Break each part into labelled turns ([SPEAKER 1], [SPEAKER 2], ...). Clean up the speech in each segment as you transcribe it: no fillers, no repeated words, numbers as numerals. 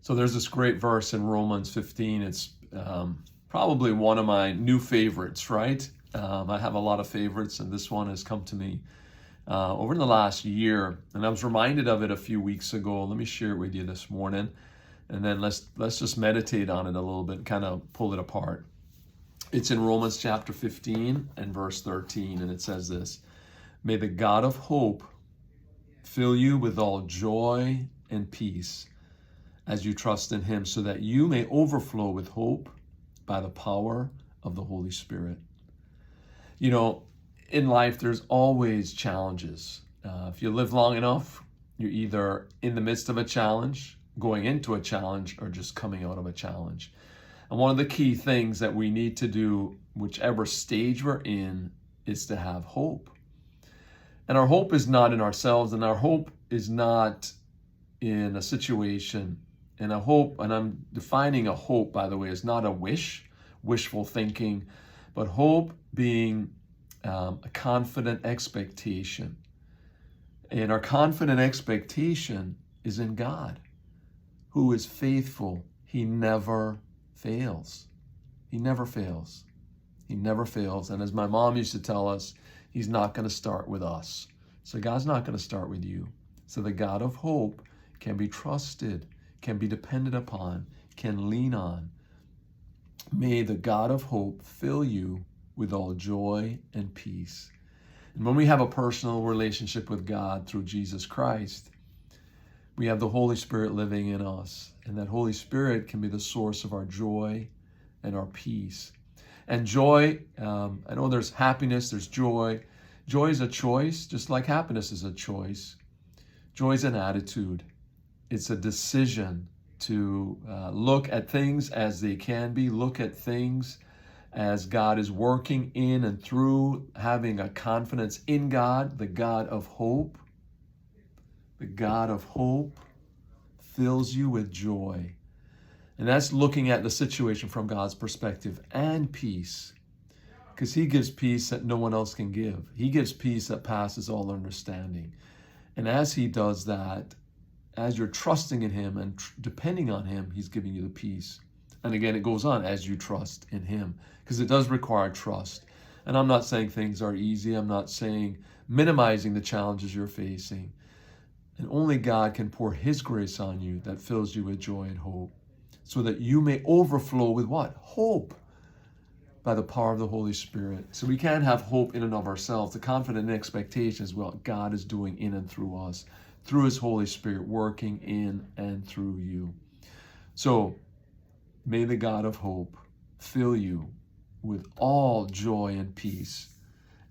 [SPEAKER 1] So there's this great verse in Romans 15. It's probably one of my new favorites, right? I have a lot of favorites, and this one has come to me over the last year, and I was reminded of it a few weeks ago. Let me share it with you this morning, and then let's just meditate on it a little bit and kind of pull it apart. It's in Romans chapter 15 and verse 13, and it says this: "May the God of hope fill you with all joy and peace as you trust in him, so that you may overflow with hope by the power of the Holy Spirit." You know, in life, there's always challenges. If you live long enough, you're either in the midst of a challenge, going into a challenge, or just coming out of a challenge. And one of the key things that we need to do, whichever stage we're in, is to have hope. And our hope is not in ourselves, and our hope is not in a situation. And a hope, and I'm defining a hope, by the way, is not a wishful thinking, but hope being a confident expectation. And our confident expectation is in God, who is faithful. He never fails. He never fails. He never fails. And as my mom used to tell us, he's not going to start with us. So God's not going to start with you. So the God of hope can be trusted, can be depended upon, can lean on. May the God of hope fill you with all joy and peace. And when we have a personal relationship with God through Jesus Christ, we have the Holy Spirit living in us. And that Holy Spirit can be the source of our joy and our peace. And joy, I know there's happiness, there's joy. Joy is a choice, just like happiness is a choice. Joy is an attitude. It's a decision to look at things as they can be, look at things as God is working in and through, having a confidence in God, the God of hope. The God of hope fills you with joy. And that's looking at the situation from God's perspective, and peace. Because he gives peace that no one else can give. He gives peace that passes all understanding. And as he does that, as you're trusting in him and depending on him, he's giving you the peace. And again, it goes on as you trust in him, because it does require trust. And I'm not saying things are easy. I'm not saying minimizing the challenges you're facing. And only God can pour his grace on you that fills you with joy and hope, so that you may overflow with what? Hope, by the power of the Holy Spirit. So we can't have hope in and of ourselves. The confident expectation is what God is doing in and through us, through his Holy Spirit working in and through you. So may the God of hope fill you with all joy and peace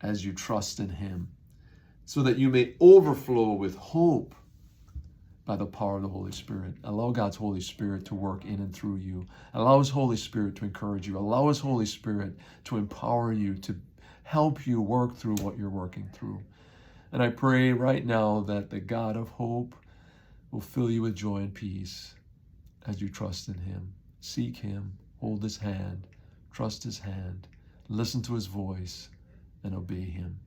[SPEAKER 1] as you trust in him, so that you may overflow with hope by the power of the Holy Spirit. Allow God's Holy Spirit to work in and through you. Allow his Holy Spirit to encourage you. Allow his Holy Spirit to empower you, to help you work through what you're working through. And I pray right now that the God of hope will fill you with joy and peace as you trust in him. Seek him, hold his hand, trust his hand, listen to his voice, and obey him.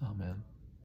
[SPEAKER 1] Amen.